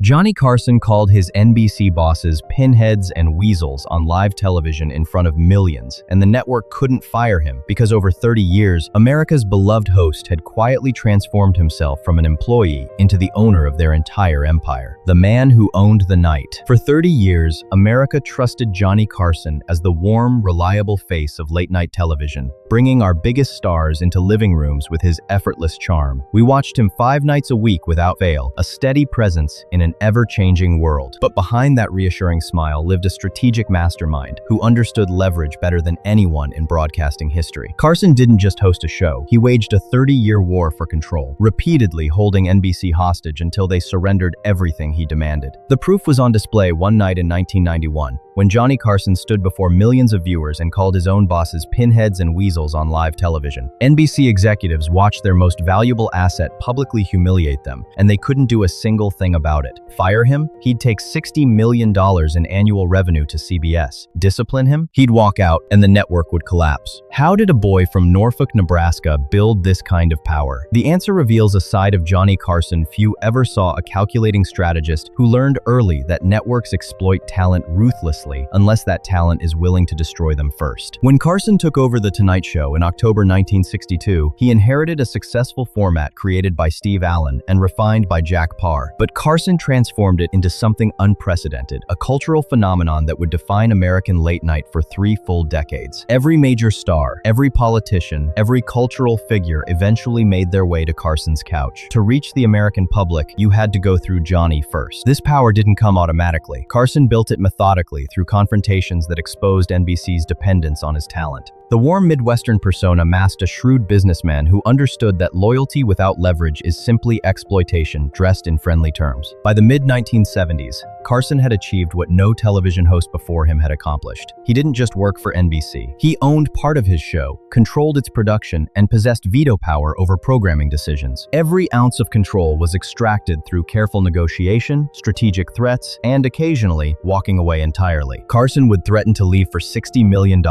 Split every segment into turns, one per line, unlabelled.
Johnny Carson called his NBC bosses pinheads and weasels on live television in front of millions, and the network couldn't fire him because over 30 years, America's beloved host had quietly transformed himself from an employee into the owner of their entire empire, the man who owned the night. For 30 years, America trusted Johnny Carson as the warm, reliable face of late-night television, bringing our biggest stars into living rooms with his effortless charm. We watched him 5 nights a week without fail, a steady presence in an ever-changing world. But behind that reassuring smile lived a strategic mastermind who understood leverage better than anyone in broadcasting history. Carson didn't just host a show, he waged a 30-year war for control, repeatedly holding NBC hostage until they surrendered everything he demanded. The proof was on display one night in 1991, when Johnny Carson stood before millions of viewers and called his own bosses pinheads and weasels on live television. NBC executives watched their most valuable asset publicly humiliate them, and they couldn't do a single thing about it. Fire him? He'd take $60 million in annual revenue to CBS. Discipline him? He'd walk out and the network would collapse. How did a boy from Norfolk, Nebraska build this kind of power? The answer reveals a side of Johnny Carson few ever saw: a calculating strategist who learned early that networks exploit talent ruthlessly unless that talent is willing to destroy them first. When Carson took over The Tonight Show in October 1962, he inherited a successful format created by Steve Allen and refined by Jack Paar. But Carson transformed it into something unprecedented, a cultural phenomenon that would define American late night for 3 full decades. Every major star, every politician, every cultural figure eventually made their way to Carson's couch. To reach the American public, you had to go through Johnny first. This power didn't come automatically. Carson built it methodically through confrontations that exposed NBC's dependence on his talent. The warm Midwestern persona masked a shrewd businessman who understood that loyalty without leverage is simply exploitation dressed in friendly terms. By the mid-1970s, Carson had achieved what no television host before him had accomplished. He didn't just work for NBC. He owned part of his show, controlled its production, and possessed veto power over programming decisions. Every ounce of control was extracted through careful negotiation, strategic threats, and occasionally walking away entirely. Carson would threaten to leave for $60 million,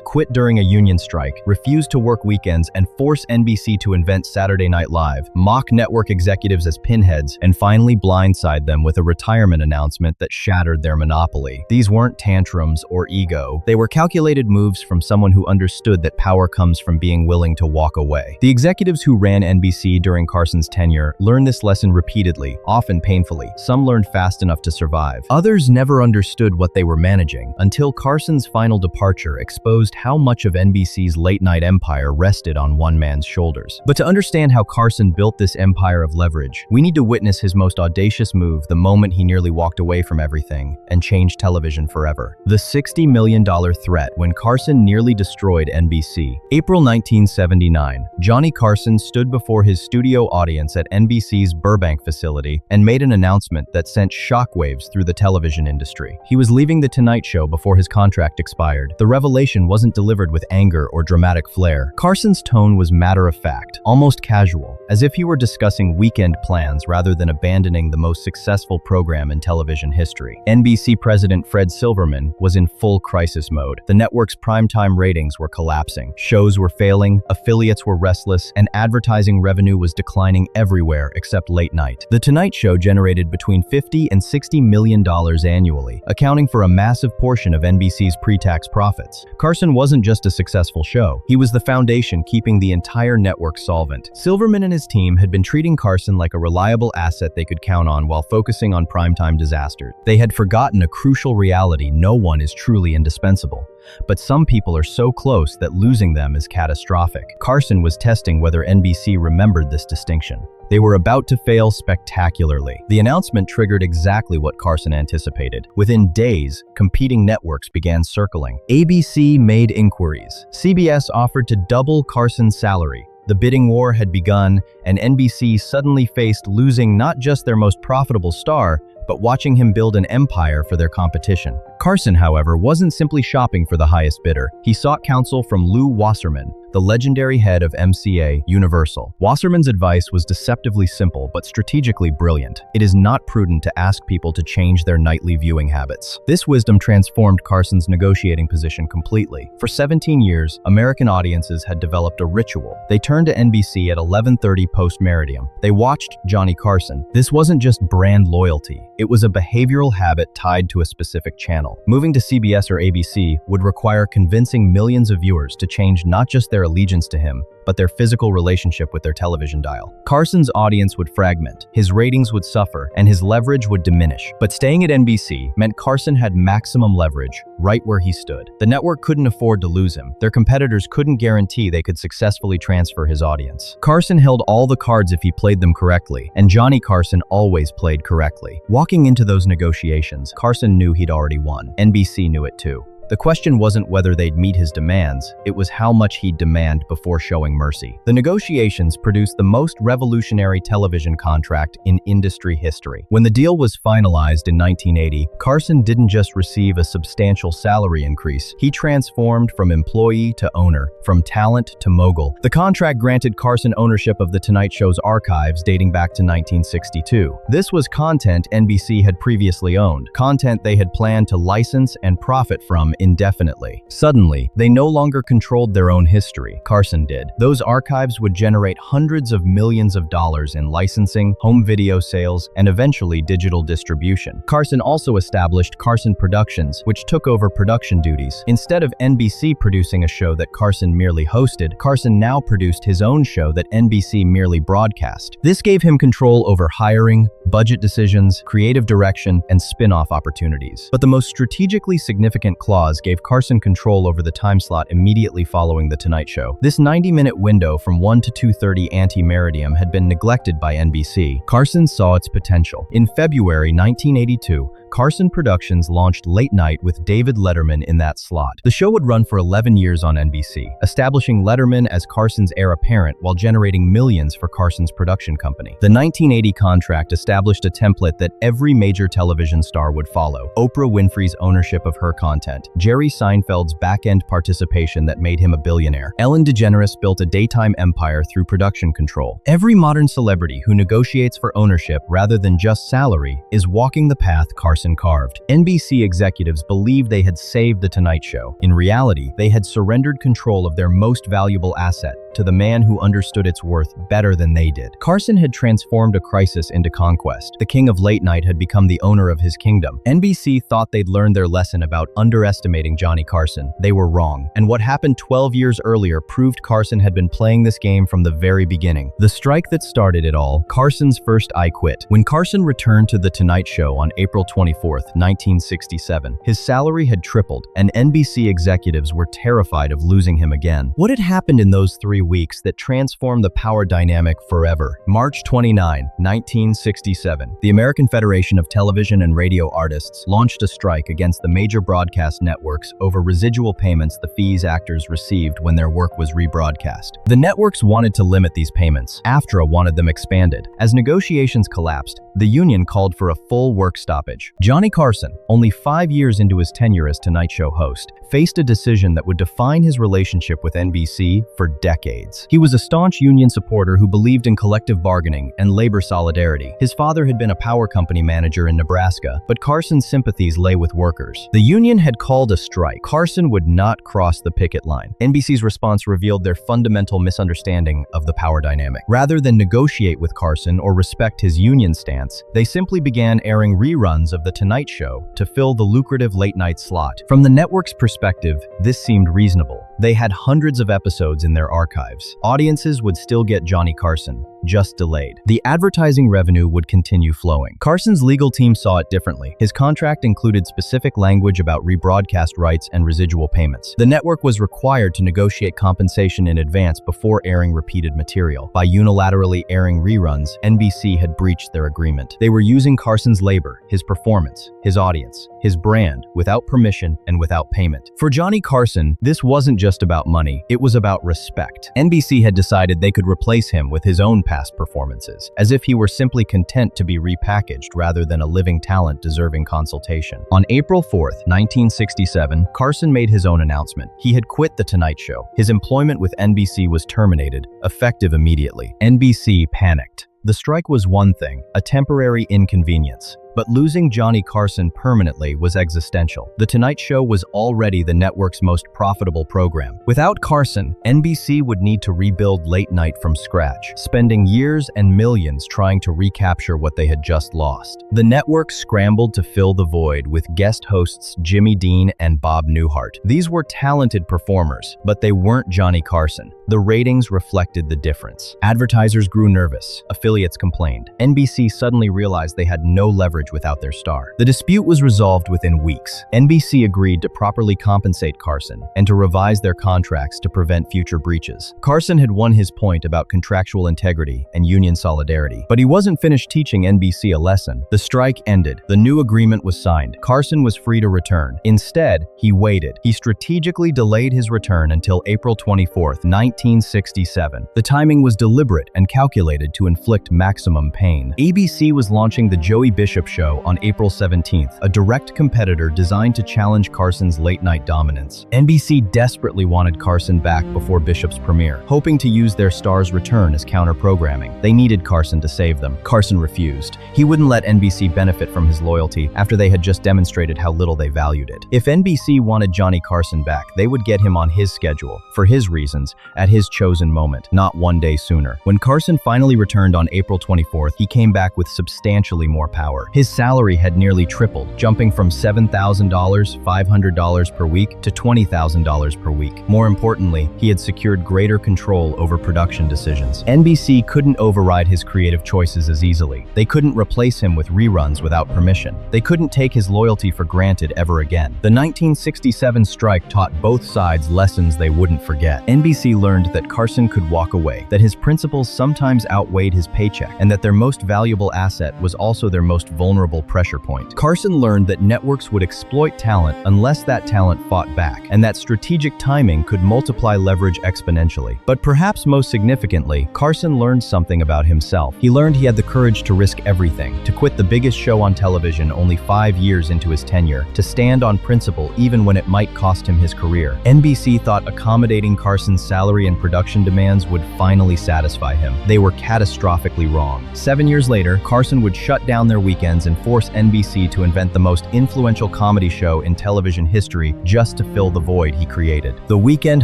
quit during a union strike, refuse to work weekends, and force NBC to invent Saturday Night Live, mock network executives as pinheads, and finally blindside them with a retirement announcement that shattered their monopoly. These weren't tantrums or ego. They were calculated moves from someone who understood that power comes from being willing to walk away. The executives who ran NBC during Carson's tenure learned this lesson repeatedly, often painfully. Some learned fast enough to survive. Others never understood what they were managing, until Carson's final departure exposed how much of NBC's late-night empire rested on one man's shoulders. But to understand how Carson built this empire of leverage, we need to witness his most audacious move the moment he nearly walked away from everything and changed television forever. The $60 million threat when Carson nearly destroyed NBC. April 1979, Johnny Carson stood before his studio audience at NBC's Burbank facility and made an announcement that sent shockwaves through the television industry. He was leaving The Tonight Show before his contract expired. The revelation wasn't delivered with anger or dramatic flair. Carson's tone was matter-of-fact, almost casual, as if he were discussing weekend plans rather than abandoning the most successful program in television history. NBC president Fred Silverman was in full crisis mode. The network's primetime ratings were collapsing. Shows were failing, affiliates were restless, and advertising revenue was declining everywhere except late night. The Tonight Show generated between $50 and $60 million annually, accounting for a massive portion of NBC's pre-tax profits. Carson wasn't just a successful show. He was the foundation keeping the entire network solvent. Silverman and his team had been treating Carson like a reliable asset they could count on while focusing on primetime disasters. They had forgotten a crucial reality: no one is truly indispensable. But some people are so close that losing them is catastrophic. Carson was testing whether NBC remembered this distinction. They were about to fail spectacularly. The announcement triggered exactly what Carson anticipated. Within days, competing networks began circling. ABC made inquiries. CBS offered to double Carson's salary. The bidding war had begun, and NBC suddenly faced losing not just their most profitable star, but watching him build an empire for their competition. Carson, however, wasn't simply shopping for the highest bidder. He sought counsel from Lew Wasserman, the legendary head of MCA Universal. Wasserman's advice was deceptively simple but strategically brilliant. It is not prudent to ask people to change their nightly viewing habits. This wisdom transformed Carson's negotiating position completely. For 17 years, American audiences had developed a ritual. They turned to NBC at 11:30 post-meridium. They watched Johnny Carson. This wasn't just brand loyalty. It was a behavioral habit tied to a specific channel. Moving to CBS or ABC would require convincing millions of viewers to change not just their allegiance to him, but their physical relationship with their television dial. Carson's audience would fragment, his ratings would suffer, and his leverage would diminish. But staying at NBC meant Carson had maximum leverage, right where he stood. The network couldn't afford to lose him. Their competitors couldn't guarantee they could successfully transfer his audience. Carson held all the cards if he played them correctly, and Johnny Carson always played correctly. Walking into those negotiations, Carson knew he'd already won. NBC knew it too. The question wasn't whether they'd meet his demands, it was how much he'd demand before showing mercy. The negotiations produced the most revolutionary television contract in industry history. When the deal was finalized in 1980, Carson didn't just receive a substantial salary increase, he transformed from employee to owner, from talent to mogul. The contract granted Carson ownership of The Tonight Show's archives dating back to 1962. This was content NBC had previously owned, content they had planned to license and profit from indefinitely. Suddenly, they no longer controlled their own history. Carson did. Those archives would generate hundreds of millions of dollars in licensing, home video sales, and eventually digital distribution. Carson also established Carson Productions, which took over production duties. Instead of NBC producing a show that Carson merely hosted, Carson now produced his own show that NBC merely broadcast. This gave him control over hiring, budget decisions, creative direction, and spin-off opportunities. But the most strategically significant clause gave Carson control over the time slot immediately following The Tonight Show. This 90-minute window from 1 to 2:30 ante-meridium had been neglected by NBC. Carson saw its potential. In February 1982, Carson Productions launched Late Night with David Letterman in that slot. The show would run for 11 years on NBC, establishing Letterman as Carson's heir apparent while generating millions for Carson's production company. The 1980 contract established a template that every major television star would follow: Oprah Winfrey's ownership of her content, Jerry Seinfeld's back-end participation that made him a billionaire. Ellen DeGeneres built a daytime empire through production control. Every modern celebrity who negotiates for ownership rather than just salary is walking the path Carson carved. NBC executives believed they had saved The Tonight Show. In reality, they had surrendered control of their most valuable asset to the man who understood its worth better than they did. Carson had transformed a crisis into conquest. The king of late night had become the owner of his kingdom. NBC thought they'd learned their lesson about underestimating Johnny Carson. They were wrong. And what happened 12 years earlier proved Carson had been playing this game from the very beginning. The strike that started it all, Carson's first I Quit. When Carson returned to The Tonight Show on April 24, 1967, his salary had tripled, and NBC executives were terrified of losing him again. What had happened in those 3 weeks that transformed the power dynamic forever? March 29, 1967, the American Federation of Television and Radio Artists launched a strike against the major broadcast networks over residual payments, the fees actors received when their work was rebroadcast. The networks wanted to limit these payments. AFTRA wanted them expanded. As negotiations collapsed, the union called for a full work stoppage. Johnny Carson, only 5 years into his tenure as Tonight Show host, faced a decision that would define his relationship with NBC for decades. He was a staunch union supporter who believed in collective bargaining and labor solidarity. His father had been a power company manager in Nebraska, but Carson's sympathies lay with workers. The union had called a strike. Carson would not cross the picket line. NBC's response revealed their fundamental misunderstanding of the power dynamic. Rather than negotiate with Carson or respect his union stance, they simply began airing reruns of The Tonight Show to fill the lucrative late-night slot. From the network's perspective, this seemed reasonable. They had hundreds of episodes in their archives. Audiences would still get Johnny Carson, just delayed. The advertising revenue would continue flowing. Carson's legal team saw it differently. His contract included specific language about rebroadcast rights and residual payments. The network was required to negotiate compensation in advance before airing repeated material. By unilaterally airing reruns, NBC had breached their agreement. They were using Carson's labor, his performance, his audience, his brand, without permission and without payment. For Johnny Carson, this wasn't just about money, it was about respect. NBC had decided they could replace him with his own past performances, as if he were simply content to be repackaged rather than a living talent deserving consultation. On April 4th, 1967, Carson made his own announcement. He had quit The Tonight Show. His employment with NBC was terminated, effective immediately. NBC panicked. The strike was one thing, a temporary inconvenience. But losing Johnny Carson permanently was existential. The Tonight Show was already the network's most profitable program. Without Carson, NBC would need to rebuild late night from scratch, spending years and millions trying to recapture what they had just lost. The network scrambled to fill the void with guest hosts Jimmy Dean and Bob Newhart. These were talented performers, but they weren't Johnny Carson. The ratings reflected the difference. Advertisers grew nervous. Affiliates complained. NBC suddenly realized they had no leverage without their star. The dispute was resolved within weeks. NBC agreed to properly compensate Carson and to revise their contracts to prevent future breaches. Carson had won his point about contractual integrity and union solidarity, but he wasn't finished teaching NBC a lesson. The strike ended. The new agreement was signed. Carson was free to return. Instead, he waited. He strategically delayed his return until April 24th, 1967. The timing was deliberate and calculated to inflict maximum pain. ABC was launching The Joey Bishop Show on April 17th, a direct competitor designed to challenge Carson's late-night dominance. NBC desperately wanted Carson back before Bishop's premiere, hoping to use their star's return as counter-programming. They needed Carson to save them. Carson refused. He wouldn't let NBC benefit from his loyalty after they had just demonstrated how little they valued it. If NBC wanted Johnny Carson back, they would get him on his schedule, for his reasons, at his chosen moment, not one day sooner. When Carson finally returned on April 24th, he came back with substantially more power. His salary had nearly tripled, jumping from $7,000, $500 per week to $20,000 per week. More importantly, he had secured greater control over production decisions. NBC couldn't override his creative choices as easily. They couldn't replace him with reruns without permission. They couldn't take his loyalty for granted ever again. The 1967 strike taught both sides lessons they wouldn't forget. NBC learned that Carson could walk away, that his principles sometimes outweighed his paycheck, and that their most valuable asset was also their most vulnerable pressure point. Carson learned that networks would exploit talent unless that talent fought back, and that strategic timing could multiply leverage exponentially. But perhaps most significantly, Carson learned something about himself. He learned he had the courage to risk everything, to quit the biggest show on television only 5 years into his tenure, to stand on principle even when it might cost him his career. NBC thought accommodating Carson's salary and production demands would finally satisfy him. They were catastrophically wrong. 7 years later, Carson would shut down their weekends and force NBC to invent the most influential comedy show in television history just to fill the void he created. The Weekend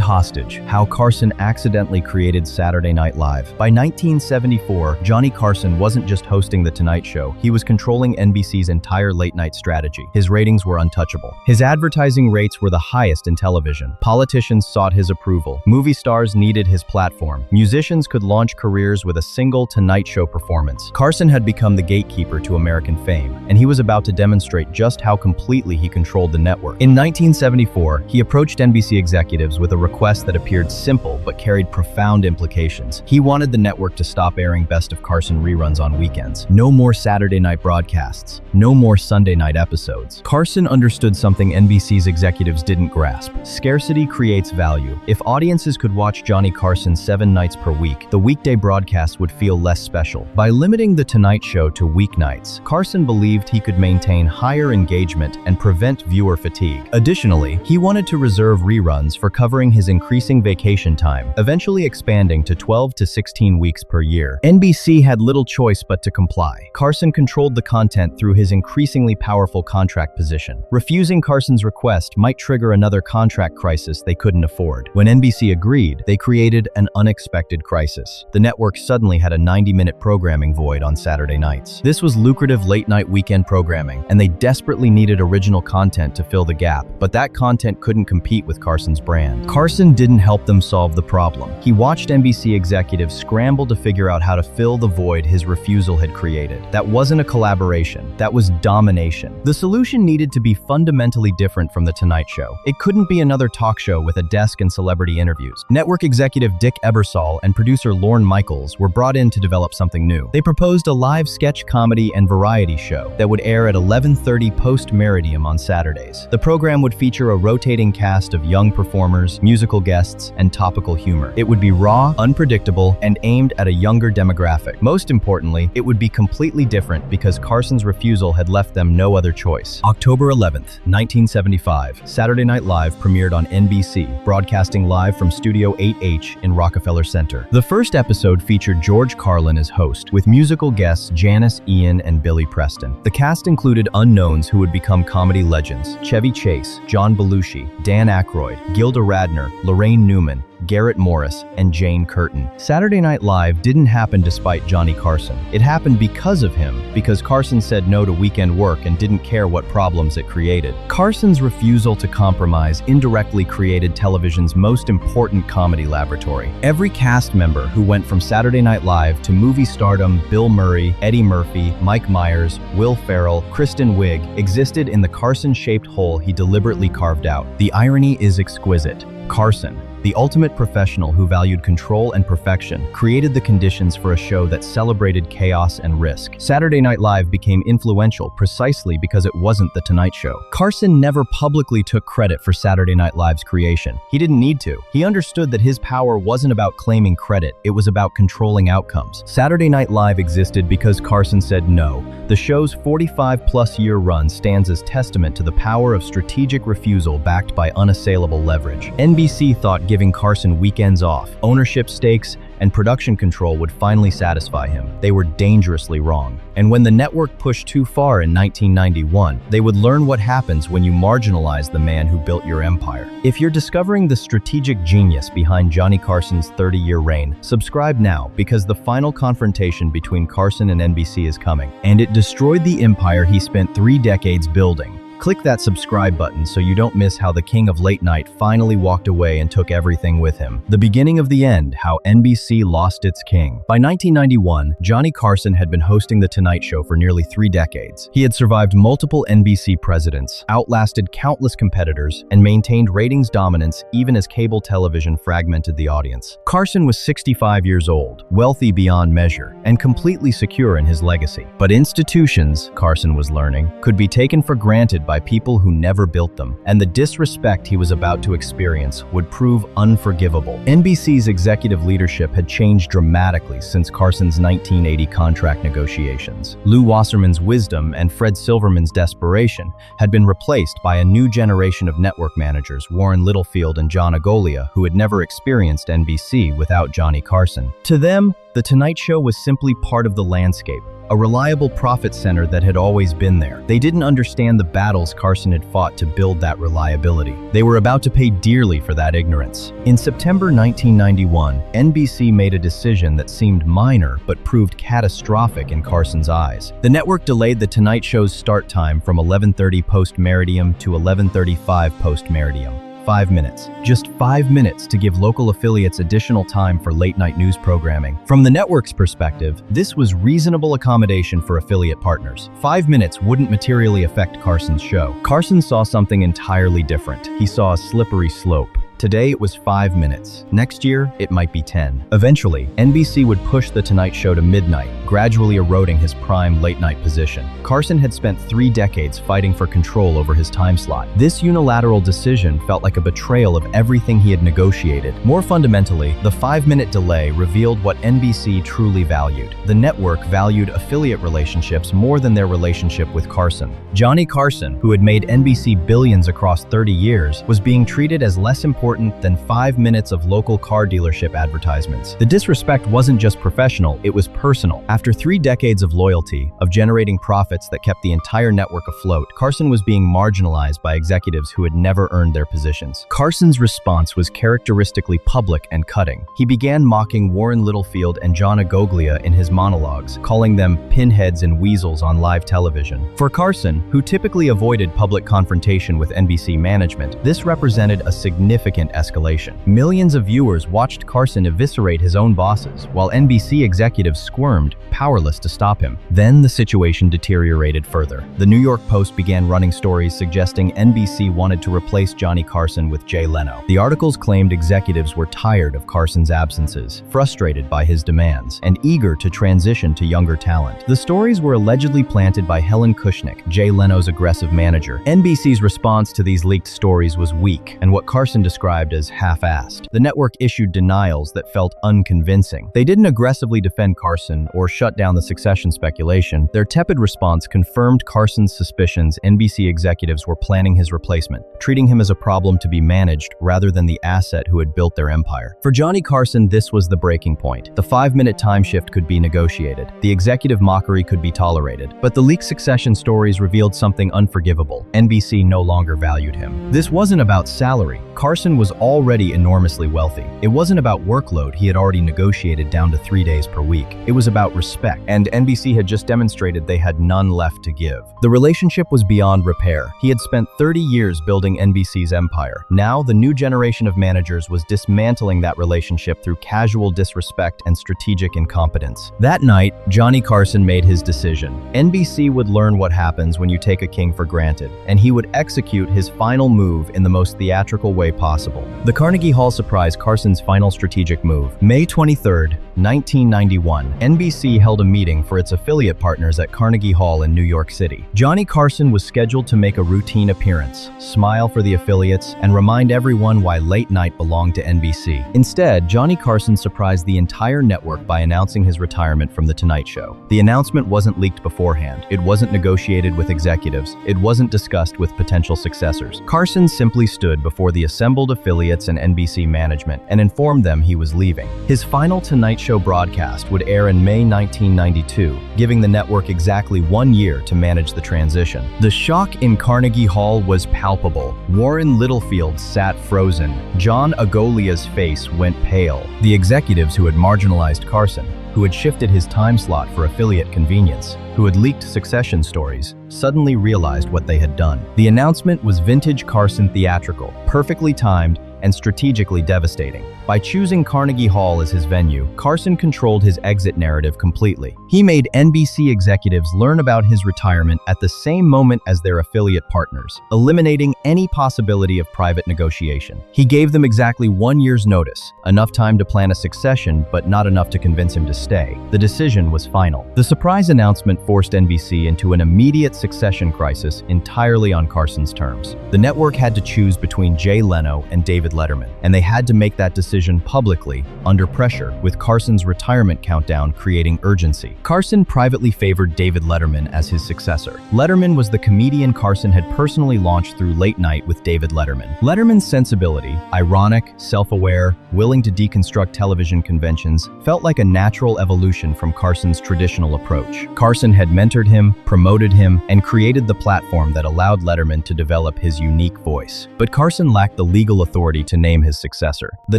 Hostage: How Carson Accidentally Created Saturday Night Live. By 1974, Johnny Carson wasn't just hosting The Tonight Show, he was controlling NBC's entire late-night strategy. His ratings were untouchable. His advertising rates were the highest in television. Politicians sought his approval. Movie stars needed his platform. Musicians could launch careers with a single Tonight Show performance. Carson had become the gatekeeper to American fame, and he was about to demonstrate just how completely he controlled the network. In 1974, he approached NBC executives with a request that appeared simple but carried profound implications. He wanted the network to stop airing Best of Carson reruns on weekends. No more Saturday night broadcasts. No more Sunday night episodes. Carson understood something NBC's executives didn't grasp. Scarcity creates value. If audiences could watch Johnny Carson 7 nights per week, the weekday broadcasts would feel less special. By limiting The Tonight Show to weeknights, Carson believed he could maintain higher engagement and prevent viewer fatigue. Additionally, he wanted to reserve reruns for covering his increasing vacation time, eventually expanding to 12 to 16 weeks per year. NBC had little choice but to comply. Carson controlled the content through his increasingly powerful contract position. Refusing Carson's request might trigger another contract crisis they couldn't afford. When NBC agreed, they created an unexpected crisis. The network suddenly had a 90-minute programming void on Saturday nights. This was lucrative late-night weekend programming, and they desperately needed original content to fill the gap, but that content couldn't compete with Carson's brand. Carson didn't help them solve the problem. He watched NBC executives scramble to figure out how to fill the void his refusal had created. That wasn't a collaboration, that was domination. The solution needed to be fundamentally different from The Tonight Show. It couldn't be another talk show with a desk and celebrity interviews. Network executive Dick Ebersol and producer Lorne Michaels were brought in to develop something new. They proposed a live sketch comedy and variety variety show that would air at 11:30 post-meridium on Saturdays. The program would feature a rotating cast of young performers, musical guests, and topical humor. It would be raw, unpredictable, and aimed at a younger demographic. Most importantly, it would be completely different because Carson's refusal had left them no other choice. October 11th, 1975, Saturday Night Live premiered on NBC, broadcasting live from Studio 8H in Rockefeller Center. The first episode featured George Carlin as host, with musical guests Janice, Ian, and Billy Preston. The cast included unknowns who would become comedy legends: Chevy Chase, John Belushi, Dan Aykroyd, Gilda Radner, Lorraine Newman, Garrett Morris, and Jane Curtin. Saturday Night Live didn't happen despite Johnny Carson. It happened because of him, because Carson said no to weekend work and didn't care what problems it created. Carson's refusal to compromise indirectly created television's most important comedy laboratory. Every cast member who went from Saturday Night Live to movie stardom, Bill Murray, Eddie Murphy, Mike Myers, Will Ferrell, Kristen Wiig, existed in the Carson-shaped hole he deliberately carved out. The irony is exquisite. Carson, the ultimate professional who valued control and perfection, created the conditions for a show that celebrated chaos and risk. Saturday Night Live became influential precisely because it wasn't The Tonight Show. Carson never publicly took credit for Saturday Night Live's creation. He didn't need to. He understood that his power wasn't about claiming credit, it was about controlling outcomes. Saturday Night Live existed because Carson said no. The show's 45-plus-year run stands as testament to the power of strategic refusal backed by unassailable leverage. NBC thought giving Carson weekends off, ownership stakes, and production control would finally satisfy him. They were dangerously wrong. And when the network pushed too far in 1991, they would learn what happens when you marginalize the man who built your empire. If you're discovering the strategic genius behind Johnny Carson's 30-year reign, subscribe now, because the final confrontation between Carson and NBC is coming, and it destroyed the empire he spent 3 decades building. Click that subscribe button so you don't miss how the king of late night finally walked away and took everything with him. The beginning of the end, how NBC lost its king. By 1991, Johnny Carson had been hosting The Tonight Show for nearly 3 decades. He had survived multiple NBC presidents, outlasted countless competitors, and maintained ratings dominance even as cable television fragmented the audience. Carson was 65 years old, wealthy beyond measure, and completely secure in his legacy. But institutions, Carson was learning, could be taken for granted by people who never built them, and the disrespect he was about to experience would prove unforgivable. NBC's executive leadership had changed dramatically since Carson's 1980 contract negotiations. Lew Wasserman's wisdom and Fred Silverman's desperation had been replaced by a new generation of network managers, Warren Littlefield and John Agolia, who had never experienced NBC without Johnny Carson. To them, The Tonight Show was simply part of the landscape, a reliable profit center that had always been there. They didn't understand the battles Carson had fought to build that reliability. They were about to pay dearly for that ignorance. In September 1991, NBC made a decision that seemed minor but proved catastrophic in Carson's eyes. The network delayed The Tonight Show's start time from 11:30 post-meridium to 11:35 post-meridium. 5 minutes. Just 5 minutes to give local affiliates additional time for late-night news programming. From the network's perspective, this was reasonable accommodation for affiliate partners. 5 minutes wouldn't materially affect Carson's show. Carson saw something entirely different. He saw a slippery slope. Today it was 5 minutes. Next year, it might be 10. Eventually, NBC would push The Tonight Show to midnight, gradually eroding his prime late-night position. Carson had spent 3 decades fighting for control over his time slot. This unilateral decision felt like a betrayal of everything he had negotiated. More fundamentally, the 5-minute delay revealed what NBC truly valued. The network valued affiliate relationships more than their relationship with Carson. Johnny Carson, who had made NBC billions across 30 years, was being treated as less important than 5 minutes of local car dealership advertisements. The disrespect wasn't just professional, it was personal. After 3 decades of loyalty, of generating profits that kept the entire network afloat, Carson was being marginalized by executives who had never earned their positions. Carson's response was characteristically public and cutting. He began mocking Warren Littlefield and John Agoglia in his monologues, calling them pinheads and weasels on live television. For Carson, who typically avoided public confrontation with NBC management, this represented a significant significant escalation. Millions of viewers watched Carson eviscerate his own bosses, while NBC executives squirmed, powerless to stop him. Then the situation deteriorated further. The New York Post began running stories suggesting NBC wanted to replace Johnny Carson with Jay Leno. The articles claimed executives were tired of Carson's absences, frustrated by his demands, and eager to transition to younger talent. The stories were allegedly planted by Helen Kushnick, Jay Leno's aggressive manager. NBC's response to these leaked stories was weak, and what Carson described as half-assed. The network issued denials that felt unconvincing. They didn't aggressively defend Carson or shut down the succession speculation. Their tepid response confirmed Carson's suspicions NBC executives were planning his replacement, treating him as a problem to be managed rather than the asset who had built their empire. For Johnny Carson, this was the breaking point. The 5-minute time shift could be negotiated. The executive mockery could be tolerated. But the leaked succession stories revealed something unforgivable. NBC no longer valued him. This wasn't about salary. Carson was already enormously wealthy. It wasn't about workload he had already negotiated down to 3 days per week. It was about respect, and NBC had just demonstrated they had none left to give. The relationship was beyond repair. He had spent 30 years building NBC's empire. Now, the new generation of managers was dismantling that relationship through casual disrespect and strategic incompetence. That night, Johnny Carson made his decision. NBC would learn what happens when you take a king for granted, and he would execute his final move in the most theatrical way possible. The Carnegie Hall surprised Carson's final strategic move. May 23, 1991, NBC held a meeting for its affiliate partners at Carnegie Hall in New York City. Johnny Carson was scheduled to make a routine appearance, smile for the affiliates, and remind everyone why late night belonged to NBC. Instead, Johnny Carson surprised the entire network by announcing his retirement from The Tonight Show. The announcement wasn't leaked beforehand. It wasn't negotiated with executives. It wasn't discussed with potential successors. Carson simply stood before the assembled affiliates and NBC management and informed them he was leaving. His final Tonight Show broadcast would air in May 1992, giving the network exactly 1 year to manage the transition. The shock in Carnegie Hall was palpable. Warren Littlefield sat frozen. John Agolia's face went pale. The executives who had marginalized Carson, who had shifted his time slot for affiliate convenience, who had leaked succession stories, suddenly realized what they had done. The announcement was vintage Carson theatrical, perfectly timed, and strategically devastating. By choosing Carnegie Hall as his venue, Carson controlled his exit narrative completely. He made NBC executives learn about his retirement at the same moment as their affiliate partners, eliminating any possibility of private negotiation. He gave them exactly 1 year's notice, enough time to plan a succession, but not enough to convince him to stay. The decision was final. The surprise announcement forced NBC into an immediate succession crisis entirely on Carson's terms. The network had to choose between Jay Leno and David Letterman, and they had to make that decision publicly, under pressure, with Carson's retirement countdown creating urgency. Carson privately favored David Letterman as his successor. Letterman was the comedian Carson had personally launched through Late Night with David Letterman. Letterman's sensibility, ironic, self-aware, willing to deconstruct television conventions, felt like a natural evolution from Carson's traditional approach. Carson had mentored him, promoted him, and created the platform that allowed Letterman to develop his unique voice. But Carson lacked the legal authority to name his successor. The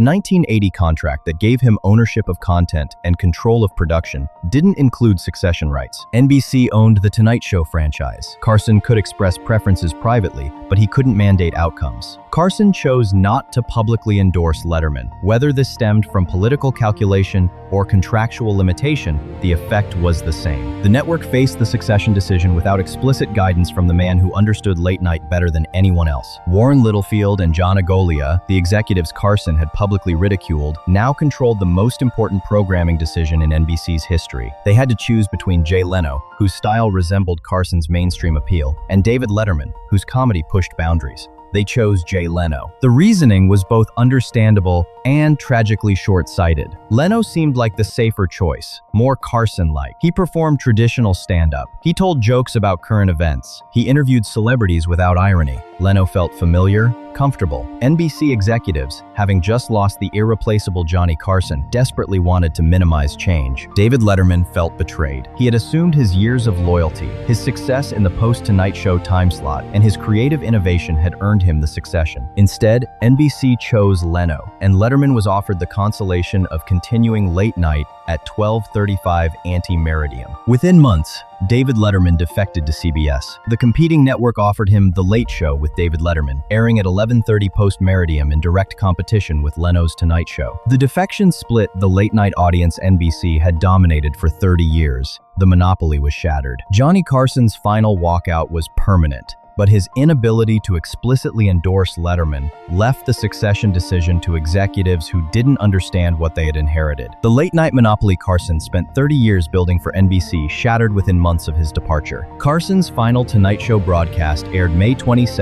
1980 contract that gave him ownership of content and control of production didn't include succession rights. NBC owned The Tonight Show franchise. Carson could express preferences privately, but he couldn't mandate outcomes. Carson chose not to publicly endorse Letterman. Whether this stemmed from political calculation or contractual limitation, the effect was the same. The network faced the succession decision without explicit guidance from the man who understood late night better than anyone else. Warren Littlefield and John Agolia, the executives Carson had publicly ridiculed, now controlled the most important programming decision in NBC's history. They had to choose between Jay Leno, whose style resembled Carson's mainstream appeal, and David Letterman, whose comedy pushed boundaries. They chose Jay Leno. The reasoning was both understandable and tragically short-sighted. Leno seemed like the safer choice, more Carson-like. He performed traditional stand-up. He told jokes about current events. He interviewed celebrities without irony. Leno felt familiar, comfortable. NBC executives, having just lost the irreplaceable Johnny Carson, desperately wanted to minimize change. David Letterman felt betrayed. He had assumed his years of loyalty, his success in the post-Tonight Show time slot, and his creative innovation had earned him the succession. Instead, NBC chose Leno, and Letterman was offered the consolation of continuing Late Night at 12:35 ante-meridiem. Within months, David Letterman defected to CBS. The competing network offered him The Late Show with David Letterman, airing at 11:30 post-meridium in direct competition with Leno's Tonight Show. The defection split the late-night audience NBC had dominated for 30 years. The monopoly was shattered. Johnny Carson's final walkout was permanent, but his inability to explicitly endorse Letterman left the succession decision to executives who didn't understand what they had inherited. The late-night monopoly Carson spent 30 years building for NBC shattered within months of his departure. Carson's final Tonight Show broadcast aired May 22,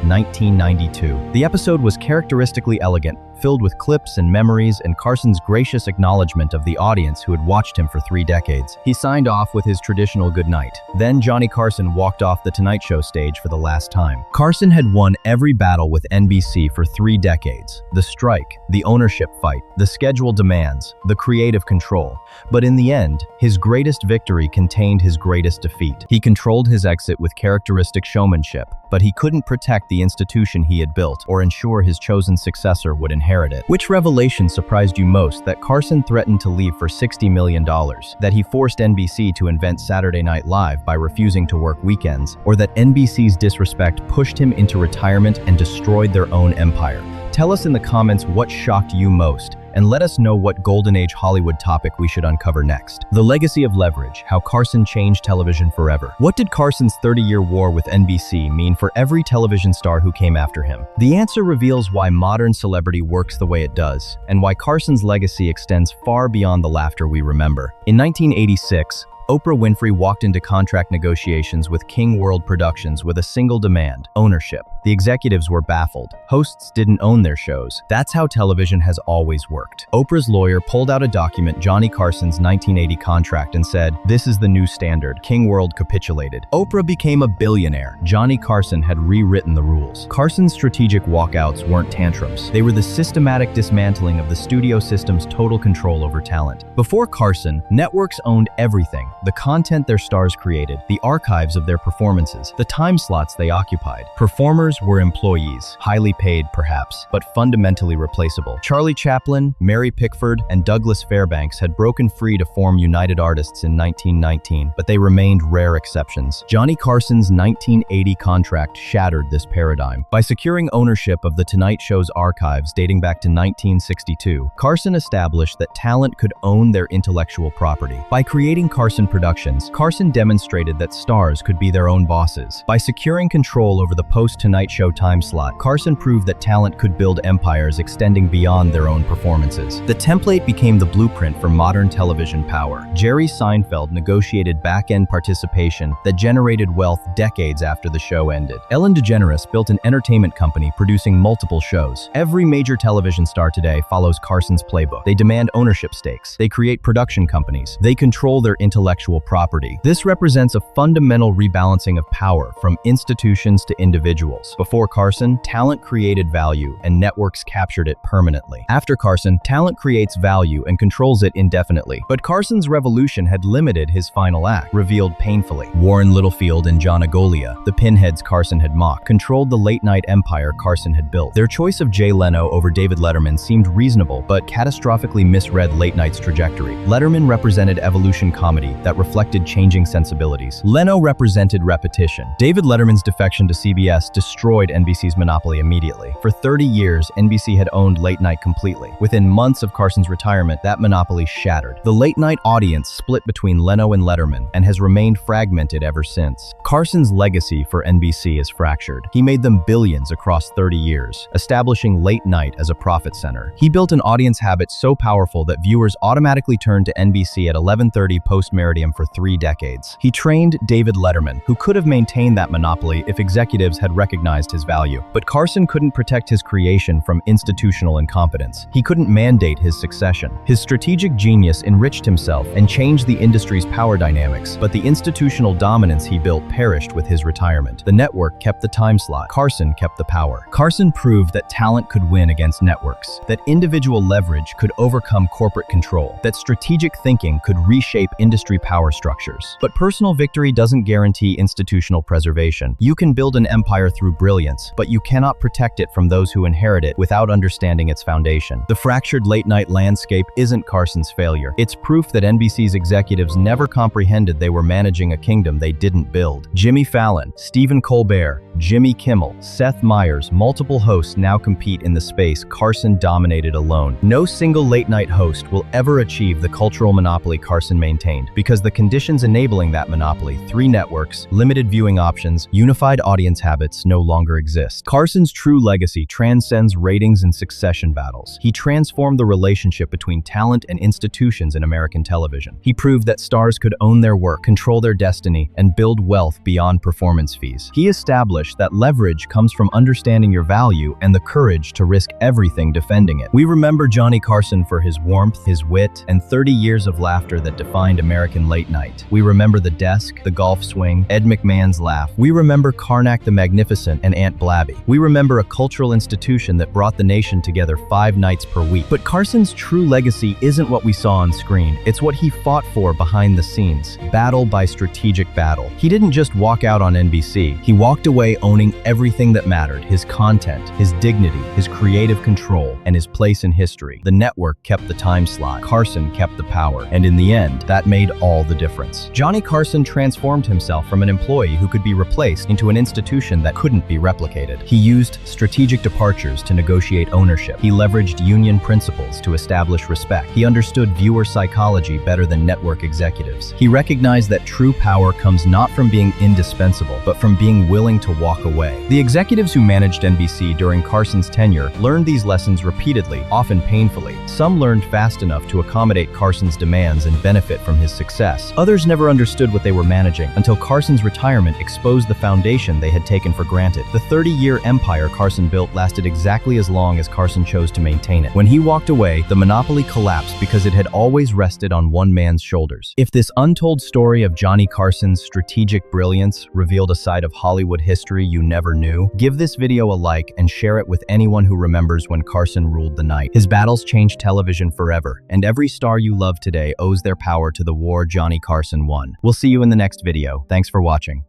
1992. The episode was characteristically elegant, filled with clips and memories and Carson's gracious acknowledgement of the audience who had watched him for 3 decades. He signed off with his traditional goodnight. Then Johnny Carson walked off the Tonight Show stage for the last time. Carson had won every battle with NBC for 3 decades. The strike, the ownership fight, the schedule demands, the creative control. But in the end, his greatest victory contained his greatest defeat. He controlled his exit with characteristic showmanship, but he couldn't protect the institution he had built or ensure his chosen successor would inherit it. Which revelation surprised you most? That Carson threatened to leave for $60 million, that he forced NBC to invent Saturday Night Live by refusing to work weekends, or that NBC's disrespect pushed him into retirement and destroyed their own empire? Tell us in the comments what shocked you most, and let us know what Golden Age Hollywood topic we should uncover next. The legacy of leverage, how Carson changed television forever. What did Carson's 30-year war with NBC mean for every television star who came after him? The answer reveals why modern celebrity works the way it does, and why Carson's legacy extends far beyond the laughter we remember. In 1986, Oprah Winfrey walked into contract negotiations with King World Productions with a single demand: ownership. The executives were baffled. Hosts didn't own their shows. That's how television has always worked. Oprah's lawyer pulled out a document, Johnny Carson's 1980 contract, and said, "This is the new standard." King World capitulated. Oprah became a billionaire. Johnny Carson had rewritten the rules. Carson's strategic walkouts weren't tantrums. They were the systematic dismantling of the studio system's total control over talent. Before Carson, networks owned everything: the content their stars created, the archives of their performances, the time slots they occupied. Performers were employees, highly paid perhaps, but fundamentally replaceable. Charlie Chaplin, Mary Pickford, and Douglas Fairbanks had broken free to form United Artists in 1919, but they remained rare exceptions. Johnny Carson's 1980 contract shattered this paradigm. By securing ownership of The Tonight Show's archives dating back to 1962, Carson established that talent could own their intellectual property. By creating Carson Productions, Carson demonstrated that stars could be their own bosses. By securing control over the post-Tonight Show time slot, Carson proved that talent could build empires extending beyond their own performances. The template became the blueprint for modern television power. Jerry Seinfeld negotiated back-end participation that generated wealth decades after the show ended. Ellen DeGeneres built an entertainment company producing multiple shows. Every major television star today follows Carson's playbook. They demand ownership stakes. They create production companies. They control their intellectual property. This represents a fundamental rebalancing of power from institutions to individuals. Before Carson, talent created value and networks captured it permanently. After Carson, talent creates value and controls it indefinitely. But Carson's revolution had limited his final act, revealed painfully. Warren Littlefield and John Agolia, the pinheads Carson had mocked, controlled the late-night empire Carson had built. Their choice of Jay Leno over David Letterman seemed reasonable, but catastrophically misread late-night's trajectory. Letterman represented evolution comedy that reflected changing sensibilities. Leno represented repetition. David Letterman's defection to CBS destroyed NBC's monopoly immediately. For 30 years, NBC had owned late night completely. Within months of Carson's retirement, that monopoly shattered. The late night audience split between Leno and Letterman and has remained fragmented ever since. Carson's legacy for NBC is fractured. He made them billions across 30 years, establishing late night as a profit center. He built an audience habit so powerful that viewers automatically turned to NBC at 11:30 post-meridium for 3 decades. He trained David Letterman, who could have maintained that monopoly if executives had recognized his value. But Carson couldn't protect his creation from institutional incompetence. He couldn't mandate his succession. His strategic genius enriched himself and changed the industry's power dynamics, but the institutional dominance he built perished with his retirement. The network kept the time slot. Carson kept the power. Carson proved that talent could win against networks, that individual leverage could overcome corporate control, that strategic thinking could reshape industry power structures. But personal victory doesn't guarantee institutional preservation. You can build an empire through brilliance, but you cannot protect it from those who inherit it without understanding its foundation. The fractured late-night landscape isn't Carson's failure. It's proof that NBC's executives never comprehended they were managing a kingdom they didn't build. Jimmy Fallon, Stephen Colbert, Jimmy Kimmel, Seth Meyers, multiple hosts now compete in the space Carson dominated alone. No single late-night host will ever achieve the cultural monopoly Carson maintained, because the conditions enabling that monopoly, 3 networks, limited viewing options, unified audience habits, no longer exist. Carson's true legacy transcends ratings and succession battles. He transformed the relationship between talent and institutions in American television. He proved that stars could own their work, control their destiny, and build wealth beyond performance fees. He established that leverage comes from understanding your value and the courage to risk everything defending it. We remember Johnny Carson for his warmth, his wit, and 30 years of laughter that defined American late night. We remember the desk, the golf swing, Ed McMahon's laugh. We remember Karnak the Magnificent and Aunt Blabby. We remember a cultural institution that brought the nation together 5 nights per week. But Carson's true legacy isn't what we saw on screen. It's what he fought for behind the scenes, battle by strategic battle. He didn't just walk out on NBC. He walked away owning everything that mattered: his content, his dignity, his creative control, and his place in history. The network kept the time slot. Carson kept the power. And in the end, that made all the difference. Johnny Carson transformed himself from an employee who could be replaced into an institution that couldn't be replicated. He used strategic departures to negotiate ownership. He leveraged union principles to establish respect. He understood viewer psychology better than network executives. He recognized that true power comes not from being indispensable, but from being willing to walk away. The executives who managed NBC during Carson's tenure learned these lessons repeatedly, often painfully. Some learned fast enough to accommodate Carson's demands and benefit from his success. Others never understood what they were managing until Carson's retirement exposed the foundation they had taken for granted. The 30-year empire Carson built lasted exactly as long as Carson chose to maintain it. When he walked away, the monopoly collapsed because it had always rested on one man's shoulders. If this untold story of Johnny Carson's strategic brilliance revealed a side of Hollywood history you never knew, give this video a like and share it with anyone who remembers when Carson ruled the night. His battles changed television forever, and every star you love today owes their power to the war Johnny Carson won. We'll see you in the next video. Thanks for watching.